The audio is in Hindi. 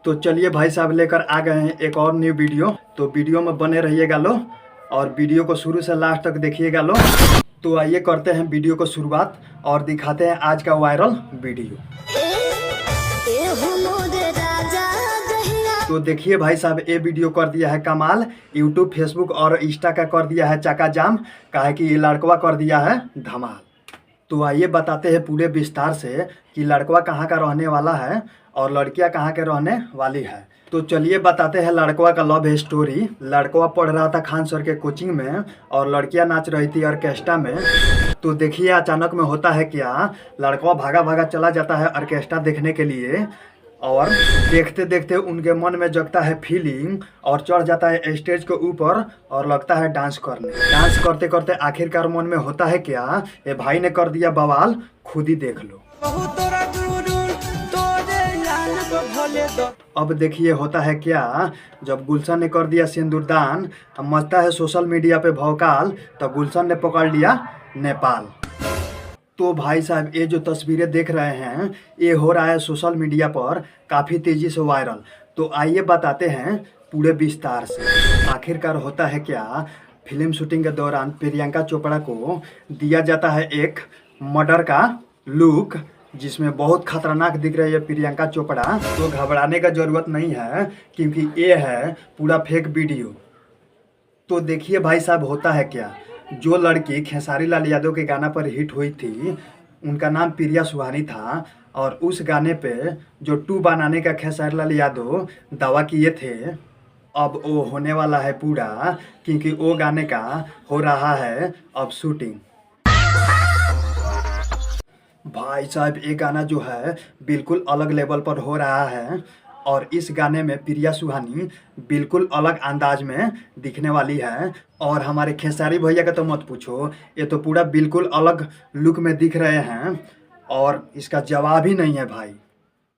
तो चलिए भाई साहब लेकर आ गए हैं एक और न्यू वीडियो। तो वीडियो में बने रहिएगा लो और वीडियो को शुरू से लास्ट तक देखिएगा लो। तो आइए करते हैं वीडियो को शुरुआत और दिखाते हैं आज का वायरल वीडियो। तो देखिए भाई साहब, ये वीडियो कर दिया है कमाल। यूट्यूब, फेसबुक और इंस्टा का कर दिया है चका जाम, काहे कि ये लड़कवा कर दिया है धमाल। तो आइए बताते हैं पूरे विस्तार से कि लड़कवा कहाँ का रहने वाला है और लड़कियां कहाँ के रहने वाली है। तो चलिए बताते हैं लड़कवा का लव स्टोरी। लड़कवा पढ़ रहा था खान सर के कोचिंग में और लड़कियां नाच रही थी ऑर्केस्ट्रा में। तो देखिए अचानक में होता है क्या, लड़कवा भागा भागा चला जाता है ऑर्केस्ट्रा देखने के लिए और देखते देखते उनके मन में जगता है फीलिंग और चढ़ जाता है स्टेज के ऊपर और लगता है डांस करने। डांस करते करते आखिरकार मन में होता है क्या, ये भाई ने कर दिया बवाल, खुद ही देख लो। अब देखिए होता है क्या, जब गुलशन ने कर दिया सिंदूरदान, अब मचता है सोशल मीडिया पे भौकाल, तो गुलशन ने पकड़ लिया नेपाल। तो भाई साहब ये जो तस्वीरें देख रहे हैं ये हो रहा है सोशल मीडिया पर काफ़ी तेज़ी से वायरल। तो आइए बताते हैं पूरे विस्तार से। आखिरकार होता है क्या, फिल्म शूटिंग के दौरान प्रियंका चोपड़ा को दिया जाता है एक मर्डर का लुक, जिसमें बहुत खतरनाक दिख रही है प्रियंका चोपड़ा। तो घबराने का ज़रूरत नहीं है क्योंकि ये है पूरा फेक वीडियो। तो देखिए भाई साहब होता है क्या, जो लड़की खेसारी लाल यादव के गाना पर हिट हुई थी उनका नाम प्रिया सुहानी था और उस गाने पे जो 2 बनाने का खेसारी लाल यादव दावा किए थे, अब वो होने वाला है पूरा, क्योंकि वो गाने का हो रहा है अब शूटिंग। भाई साहब ये गाना जो है बिल्कुल अलग लेवल पर हो रहा है और इस गाने में प्रिया सुहानी बिल्कुल अलग अंदाज में दिखने वाली है। और हमारे खेसारी भैया का तो मत पूछो, ये तो पूरा बिल्कुल अलग लुक में दिख रहे हैं और इसका जवाब ही नहीं है भाई।